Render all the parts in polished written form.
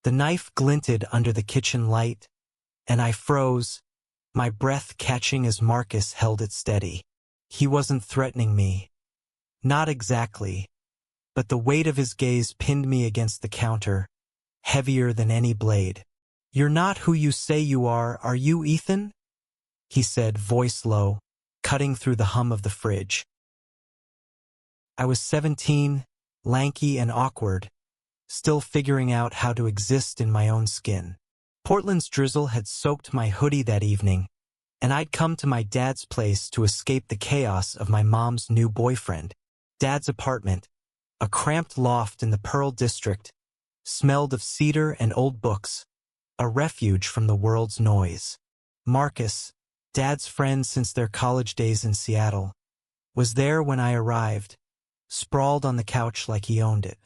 The knife glinted under the kitchen light, and I froze, my breath catching as Marcus held it steady. He wasn't threatening me. Not exactly, but the weight of his gaze pinned me against the counter, heavier than any blade. "You're not who you say you are you, Ethan?" he said, voice low, cutting through the hum of the fridge. I was 17, lanky and awkward, still figuring out how to exist in my own skin. Portland's drizzle had soaked my hoodie that evening, and I'd come to my dad's place to escape the chaos of my mom's new boyfriend. Dad's apartment, a cramped loft in the Pearl District, smelled of cedar and old books, a refuge from the world's noise. Marcus, Dad's friend since their college days in Seattle, was there when I arrived, sprawled on the couch like he owned it.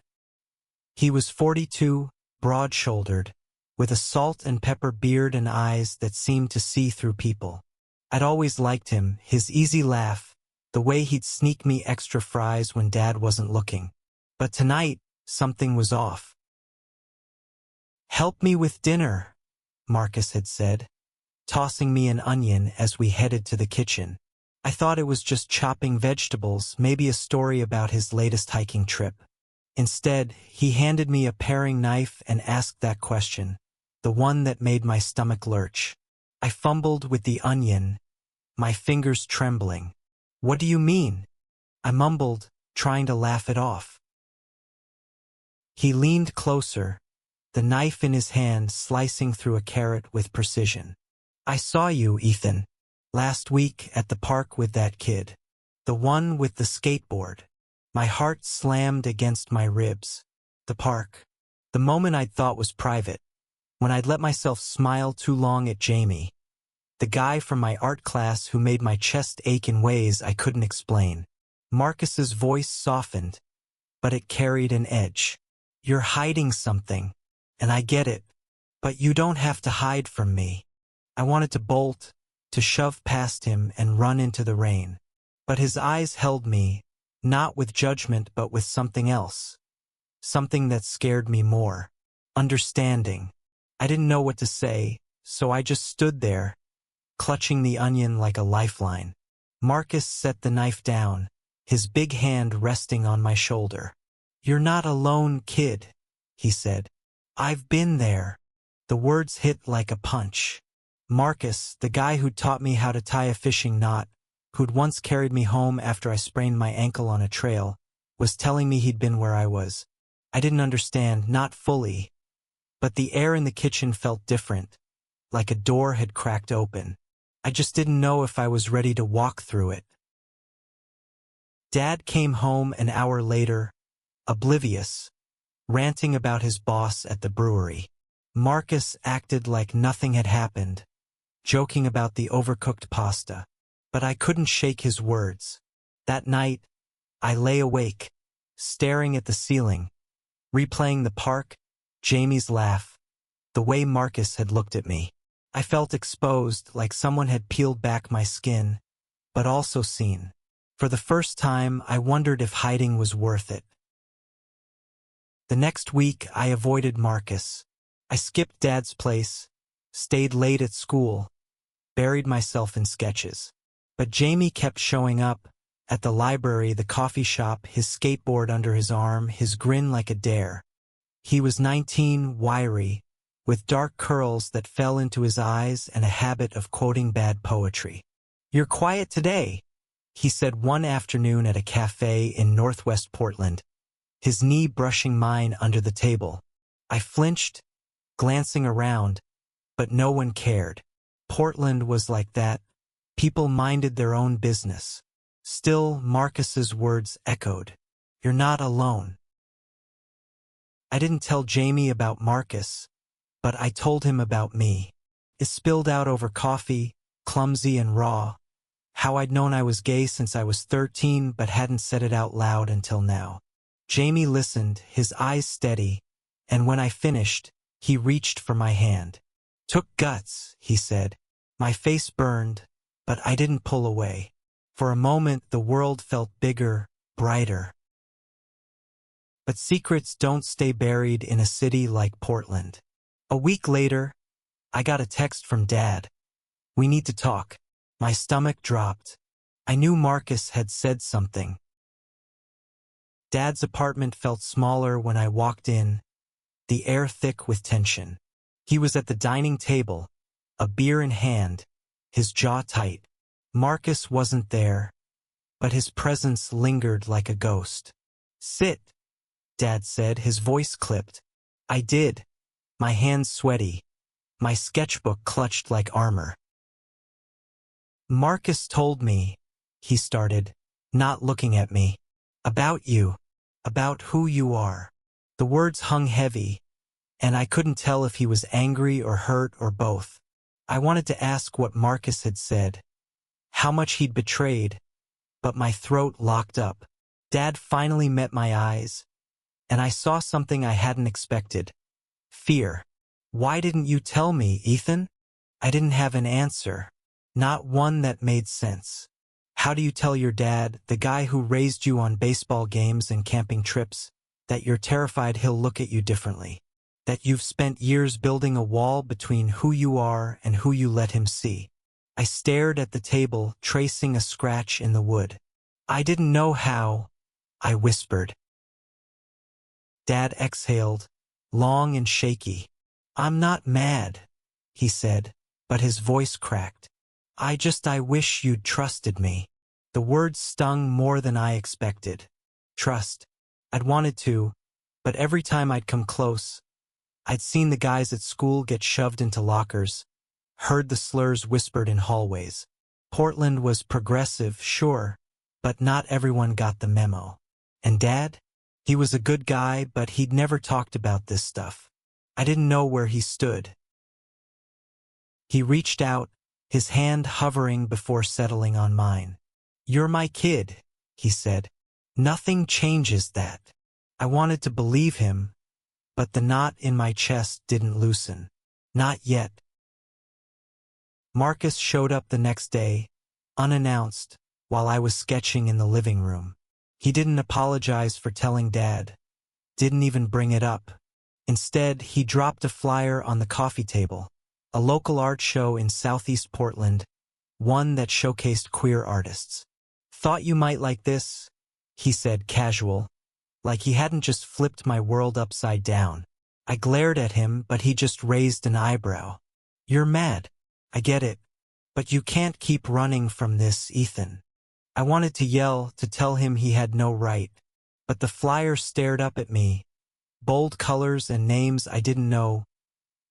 He was 42, broad-shouldered, with a salt and pepper beard and eyes that seemed to see through people. I'd always liked him, his easy laugh, the way he'd sneak me extra fries when Dad wasn't looking. But tonight, something was off. "Help me with dinner," Marcus had said, tossing me an onion as we headed to the kitchen. I thought it was just chopping vegetables, maybe a story about his latest hiking trip. Instead, he handed me a paring knife and asked that question, the one that made my stomach lurch. I fumbled with the onion, my fingers trembling. "What do you mean?" I mumbled, trying to laugh it off. He leaned closer, the knife in his hand slicing through a carrot with precision. "I saw you, Ethan, last week at the park with that kid. The one with the skateboard." My heart slammed against my ribs. The park. The moment I'd thought was private. When I'd let myself smile too long at Jamie. The guy from my art class who made my chest ache in ways I couldn't explain. Marcus's voice softened, but it carried an edge. "You're hiding something, and I get it, but you don't have to hide from me." I wanted to bolt, to shove past him and run into the rain. But his eyes held me, not with judgment but with something else. Something that scared me more. Understanding. I didn't know what to say, so I just stood there, clutching the onion like a lifeline. Marcus set the knife down, his big hand resting on my shoulder. "You're not alone, kid," he said. "I've been there." The words hit like a punch. Marcus, the guy who'd taught me how to tie a fishing knot, who'd once carried me home after I sprained my ankle on a trail, was telling me he'd been where I was. I didn't understand, not fully, but the air in the kitchen felt different, like a door had cracked open. I just didn't know if I was ready to walk through it. Dad came home an hour later, oblivious, ranting about his boss at the brewery. Marcus acted like nothing had happened, joking about the overcooked pasta, but I couldn't shake his words. That night, I lay awake, staring at the ceiling, replaying the park, Jamie's laugh, the way Marcus had looked at me. I felt exposed, like someone had peeled back my skin, but also seen. For the first time, I wondered if hiding was worth it. The next week, I avoided Marcus. I skipped Dad's place, stayed late at school, buried myself in sketches. But Jamie kept showing up, at the library, the coffee shop, his skateboard under his arm, his grin like a dare. He was 19, wiry, with dark curls that fell into his eyes and a habit of quoting bad poetry. "You're quiet today," he said one afternoon at a cafe in Northwest Portland, his knee brushing mine under the table. I flinched, glancing around, but no one cared. Portland was like that. People minded their own business. Still, Marcus's words echoed. "You're not alone." I didn't tell Jamie about Marcus, but I told him about me. It spilled out over coffee, clumsy and raw. How I'd known I was gay since I was 13 but hadn't said it out loud until now. Jamie listened, his eyes steady, and when I finished, he reached for my hand. "Took guts," he said. My face burned, but I didn't pull away. For a moment, the world felt bigger, brighter. But secrets don't stay buried in a city like Portland. A week later, I got a text from Dad. "We need to talk." My stomach dropped. I knew Marcus had said something. Dad's apartment felt smaller when I walked in, the air thick with tension. He was at the dining table, a beer in hand, his jaw tight. Marcus wasn't there, but his presence lingered like a ghost. "Sit," Dad said, his voice clipped. I did, my hands sweaty, my sketchbook clutched like armor. "Marcus told me," he started, not looking at me, "about you, about who you are." The words hung heavy, and I couldn't tell if he was angry or hurt or both. I wanted to ask what Marcus had said, how much he'd betrayed, but my throat locked up. Dad finally met my eyes, and I saw something I hadn't expected. Fear. "Why didn't you tell me, Ethan?" I didn't have an answer, not one that made sense. How do you tell your dad, the guy who raised you on baseball games and camping trips, that you're terrified he'll look at you differently? That you've spent years building a wall between who you are and who you let him see? I stared at the table, tracing a scratch in the wood. "I didn't know how," I whispered. Dad exhaled, long and shaky. "I'm not mad," he said, but his voice cracked. I wish you'd trusted me." The words stung more than I expected. Trust. I'd wanted to, but every time I'd come close, I'd seen the guys at school get shoved into lockers, heard the slurs whispered in hallways. Portland was progressive, sure, but not everyone got the memo. And Dad? He was a good guy, but he'd never talked about this stuff. I didn't know where he stood. He reached out, his hand hovering before settling on mine. "You're my kid," he said. "Nothing changes that." I wanted to believe him, but the knot in my chest didn't loosen. Not yet. Marcus showed up the next day, unannounced, while I was sketching in the living room. He didn't apologize for telling Dad, didn't even bring it up. Instead, he dropped a flyer on the coffee table, a local art show in Southeast Portland, one that showcased queer artists. "Thought you might like this," he said, casual, like he hadn't just flipped my world upside down. I glared at him, but he just raised an eyebrow. "You're mad. I get it. But you can't keep running from this, Ethan." I wanted to yell, to tell him he had no right, but the flyer stared up at me, bold colors and names I didn't know,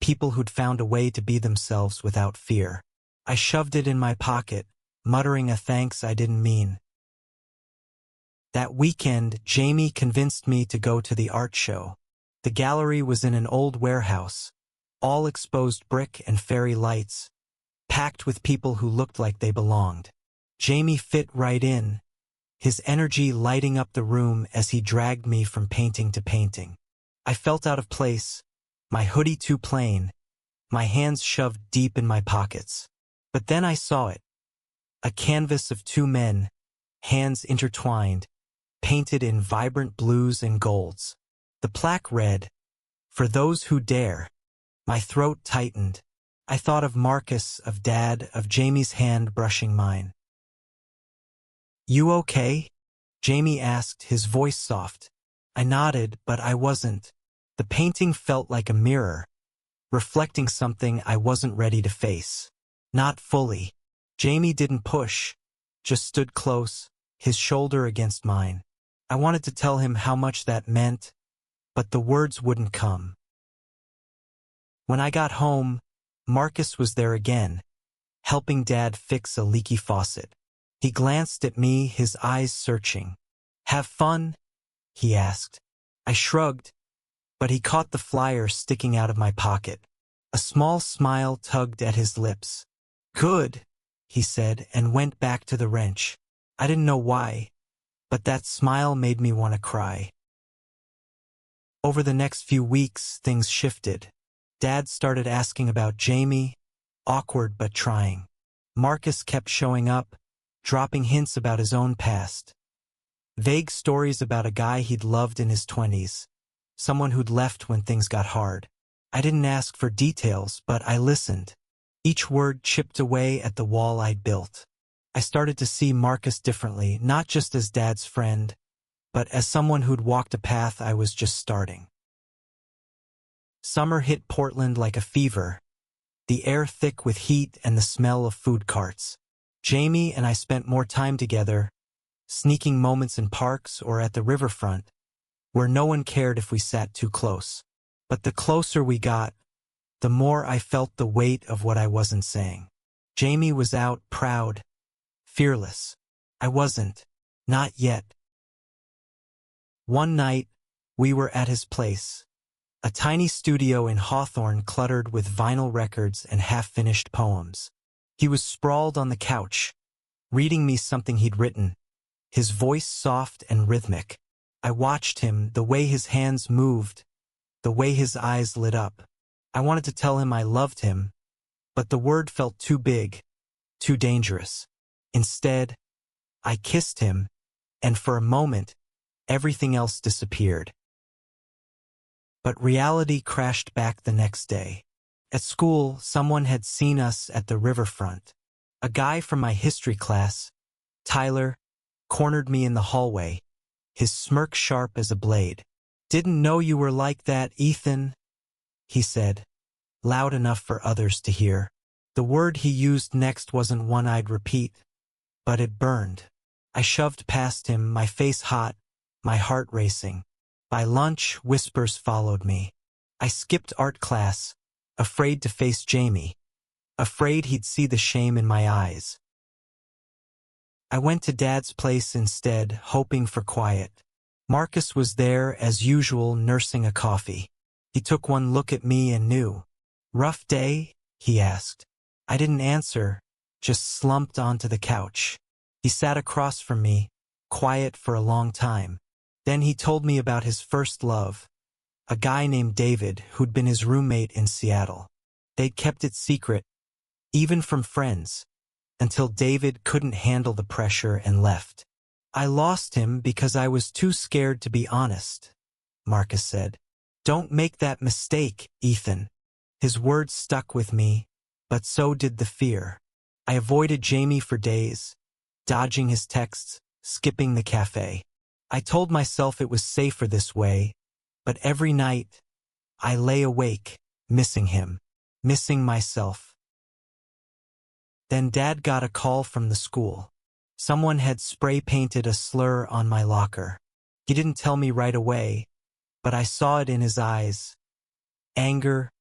people who'd found a way to be themselves without fear. I shoved it in my pocket, muttering a thanks I didn't mean. That weekend, Jamie convinced me to go to the art show. The gallery was in an old warehouse, all exposed brick and fairy lights, packed with people who looked like they belonged. Jamie fit right in, his energy lighting up the room as he dragged me from painting to painting. I felt out of place, my hoodie too plain, my hands shoved deep in my pockets. But then I saw it. A canvas of two men, hands intertwined, painted in vibrant blues and golds. The plaque read, "For those who dare." My throat tightened. I thought of Marcus, of Dad, of Jamie's hand brushing mine. "You okay?" Jamie asked, his voice soft. I nodded, but I wasn't. The painting felt like a mirror, reflecting something I wasn't ready to face. Not fully. Jamie didn't push, just stood close, his shoulder against mine. I wanted to tell him how much that meant, but the words wouldn't come. When I got home, Marcus was there again, helping Dad fix a leaky faucet. He glanced at me, his eyes searching. "Have fun?" he asked. I shrugged, but he caught the flyer sticking out of my pocket. A small smile tugged at his lips. "Good," he said, and went back to the wrench. I didn't know why, but that smile made me want to cry. Over the next few weeks, things shifted. Dad started asking about Jamie, awkward but trying. Marcus kept showing up, dropping hints about his own past. Vague stories about a guy he'd loved in his 20s, someone who'd left when things got hard. I didn't ask for details, but I listened. Each word chipped away at the wall I'd built. I started to see Marcus differently, not just as Dad's friend, but as someone who'd walked a path I was just starting. Summer hit Portland like a fever, the air thick with heat and the smell of food carts. Jamie and I spent more time together, sneaking moments in parks or at the riverfront, where no one cared if we sat too close. But the closer we got, the more I felt the weight of what I wasn't saying. Jamie was out, proud, fearless. I wasn't. Not yet. One night, we were at his place, a tiny studio in Hawthorne cluttered with vinyl records and half-finished poems. He was sprawled on the couch, reading me something he'd written, his voice soft and rhythmic. I watched him, the way his hands moved, the way his eyes lit up. I wanted to tell him I loved him, but the word felt too big, too dangerous. Instead, I kissed him, and for a moment, everything else disappeared. But reality crashed back the next day. At school, someone had seen us at the riverfront. A guy from my history class, Tyler, cornered me in the hallway, his smirk sharp as a blade. "Didn't know you were like that, Ethan," he said, loud enough for others to hear. The word he used next wasn't one I'd repeat, but it burned. I shoved past him, my face hot, my heart racing. By lunch, whispers followed me. I skipped art class, afraid to face Jamie, afraid he'd see the shame in my eyes. I went to Dad's place instead, hoping for quiet. Marcus was there, as usual, nursing a coffee. He took one look at me and knew. "Rough day?" he asked. I didn't answer, just slumped onto the couch. He sat across from me, quiet for a long time. Then he told me about his first love, a guy named David who'd been his roommate in Seattle. They'd kept it secret, even from friends, until David couldn't handle the pressure and left. "I lost him because I was too scared to be honest," Marcus said. "Don't make that mistake, Ethan." His words stuck with me, but so did the fear. I avoided Jamie for days, dodging his texts, skipping the cafe. I told myself it was safer this way, but every night, I lay awake, missing him, missing myself. Then Dad got a call from the school. Someone had spray-painted a slur on my locker. He didn't tell me right away, but I saw it in his eyes. Anger,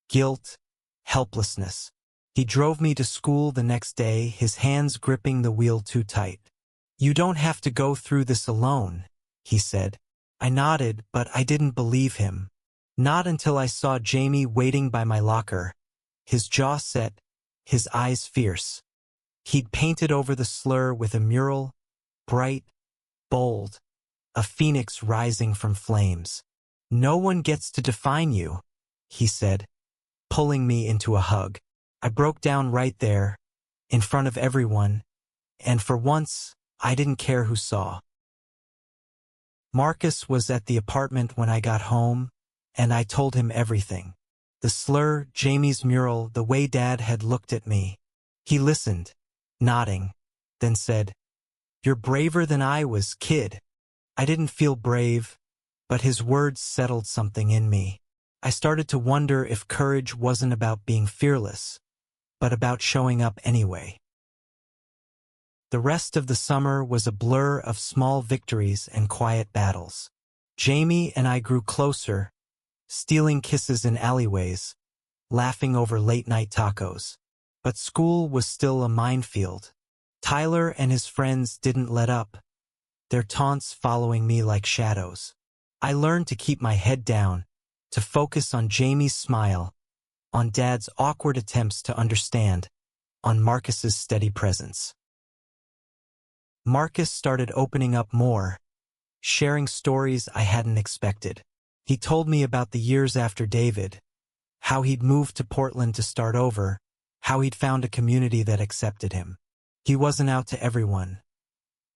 guilt, helplessness. He drove me to school the next day, his hands gripping the wheel too tight. "You don't have to go through this alone," he said. I nodded, but I didn't believe him. Not until I saw Jamie waiting by my locker, his jaw set, his eyes fierce. He'd painted over the slur with a mural, bright, bold, a phoenix rising from flames. "No one gets to define you," he said, pulling me into a hug. I broke down right there, in front of everyone, and for once, I didn't care who saw. Marcus was at the apartment when I got home, and I told him everything. The slur, Jamie's mural, the way Dad had looked at me. He listened, nodding, then said, "You're braver than I was, kid." I didn't feel brave, but his words settled something in me. I started to wonder if courage wasn't about being fearless, but about showing up anyway. The rest of the summer was a blur of small victories and quiet battles. Jamie and I grew closer, stealing kisses in alleyways, laughing over late-night tacos. But school was still a minefield. Tyler and his friends didn't let up, their taunts following me like shadows. I learned to keep my head down, to focus on Jamie's smile, on Dad's awkward attempts to understand, on Marcus's steady presence. Marcus started opening up more, sharing stories I hadn't expected. He told me about the years after David, how he'd moved to Portland to start over, how he'd found a community that accepted him. He wasn't out to everyone,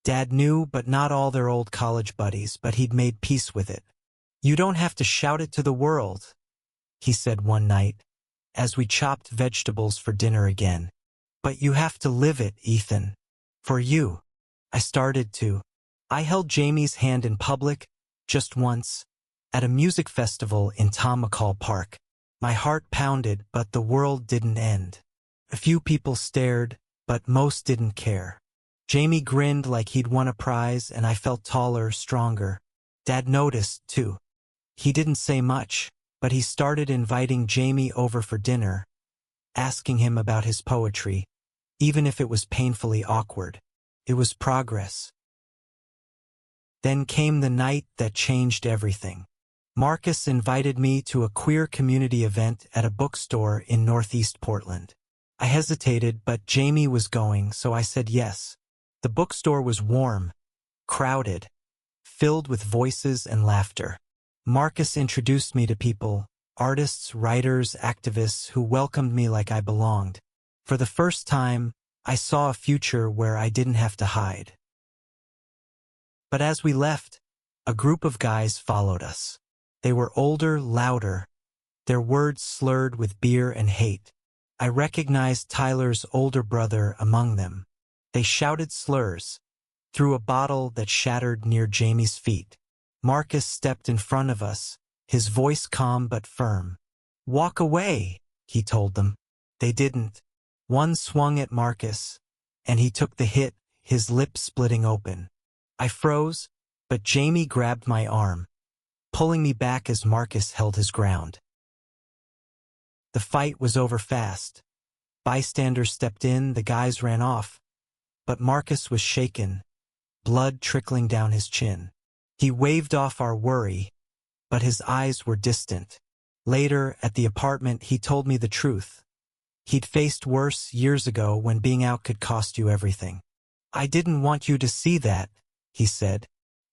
Dad knew, but not all their old college buddies, but he'd made peace with it. "You don't have to shout it to the world," he said one night, as we chopped vegetables for dinner again. "But you have to live it, Ethan. For you." I started to. I held Jamie's hand in public, just once, at a music festival in Tom McCall Park. My heart pounded, but the world didn't end. A few people stared, but most didn't care. Jamie grinned like he'd won a prize, and I felt taller, stronger. Dad noticed, too. He didn't say much, but he started inviting Jamie over for dinner, asking him about his poetry, even if it was painfully awkward. It was progress. Then came the night that changed everything. Marcus invited me to a queer community event at a bookstore in Northeast Portland. I hesitated, but Jamie was going, so I said yes. The bookstore was warm, crowded, filled with voices and laughter. Marcus introduced me to people, artists, writers, activists who welcomed me like I belonged. For the first time, I saw a future where I didn't have to hide. But as we left, a group of guys followed us. They were older, louder, their words slurred with beer and hate. I recognized Tyler's older brother among them. They shouted slurs, threw a bottle that shattered near Jamie's feet. Marcus stepped in front of us, his voice calm but firm. "Walk away," he told them. They didn't. One swung at Marcus, and he took the hit, his lips splitting open. I froze, but Jamie grabbed my arm, pulling me back as Marcus held his ground. The fight was over fast. Bystanders stepped in, the guys ran off. But Marcus was shaken, blood trickling down his chin. He waved off our worry, but his eyes were distant. Later, at the apartment, he told me the truth. He'd faced worse years ago when being out could cost you everything. "I didn't want you to see that," he said,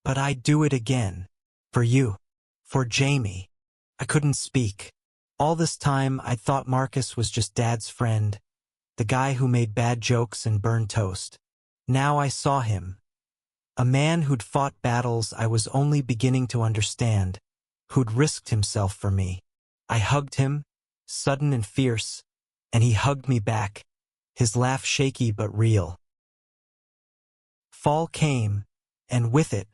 "but I'd do it again. For you. For Jamie." I couldn't speak. All this time, I'd thought Marcus was just Dad's friend, the guy who made bad jokes and burned toast. Now I saw him. A man who'd fought battles I was only beginning to understand, who'd risked himself for me. I hugged him, sudden and fierce, and he hugged me back, his laugh shaky but real. Fall came, and with it,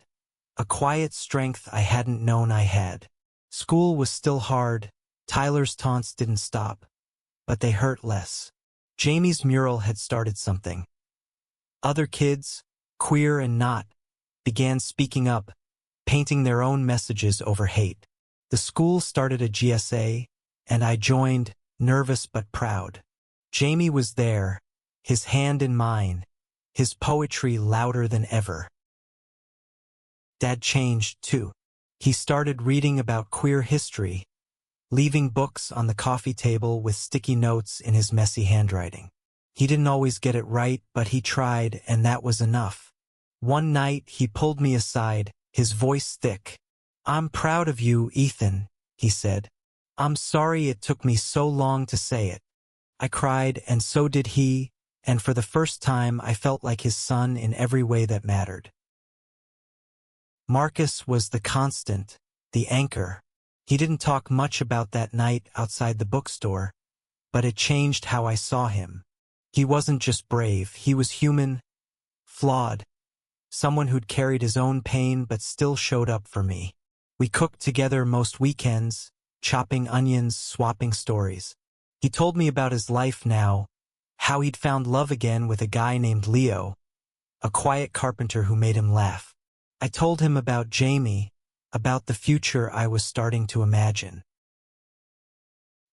a quiet strength I hadn't known I had. School was still hard, Tyler's taunts didn't stop, but they hurt less. Jamie's mural had started something. Other kids, queer and not, began speaking up, painting their own messages over hate. The school started a GSA, and I joined, nervous but proud. Jamie was there, his hand in mine, his poetry louder than ever. Dad changed, too. He started reading about queer history, leaving books on the coffee table with sticky notes in his messy handwriting. He didn't always get it right, but he tried, and that was enough. One night, he pulled me aside, his voice thick. "I'm proud of you, Ethan," he said. "I'm sorry it took me so long to say it." I cried, and so did he, and for the first time I felt like his son in every way that mattered. Marcus was the constant, the anchor. He didn't talk much about that night outside the bookstore, but it changed how I saw him. He wasn't just brave, he was human, flawed, someone who'd carried his own pain but still showed up for me. We cooked together most weekends, chopping onions, swapping stories. He told me about his life now, how he'd found love again with a guy named Leo, a quiet carpenter who made him laugh. I told him about Jamie, about the future I was starting to imagine.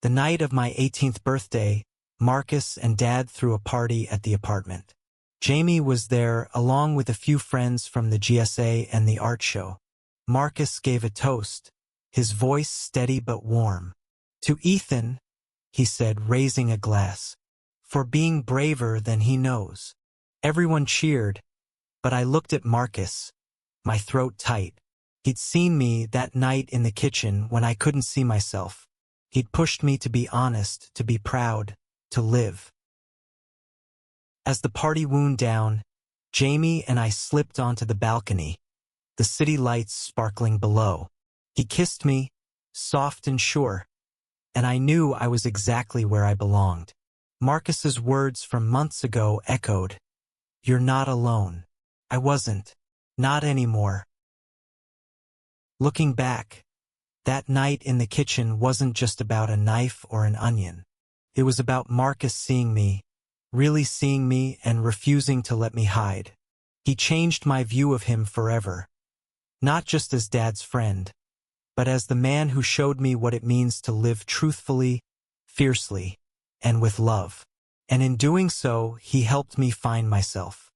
The night of my 18th birthday, Marcus and Dad threw a party at the apartment. Jamie was there along with a few friends from the GSA and the art show. Marcus gave a toast, his voice steady but warm. "To Ethan," he said, raising a glass, "for being braver than he knows." Everyone cheered, but I looked at Marcus, my throat tight. He'd seen me that night in the kitchen when I couldn't see myself. He'd pushed me to be honest, to be proud, to live. As the party wound down, Jamie and I slipped onto the balcony, the city lights sparkling below. He kissed me, soft and sure, and I knew I was exactly where I belonged. Marcus's words from months ago echoed. You're not alone. I wasn't. Not anymore. Looking back, that night in the kitchen wasn't just about a knife or an onion. It was about Marcus seeing me, really seeing me and refusing to let me hide. He changed my view of him forever. Not just as Dad's friend, but as the man who showed me what it means to live truthfully, fiercely, and with love. And in doing so, he helped me find myself.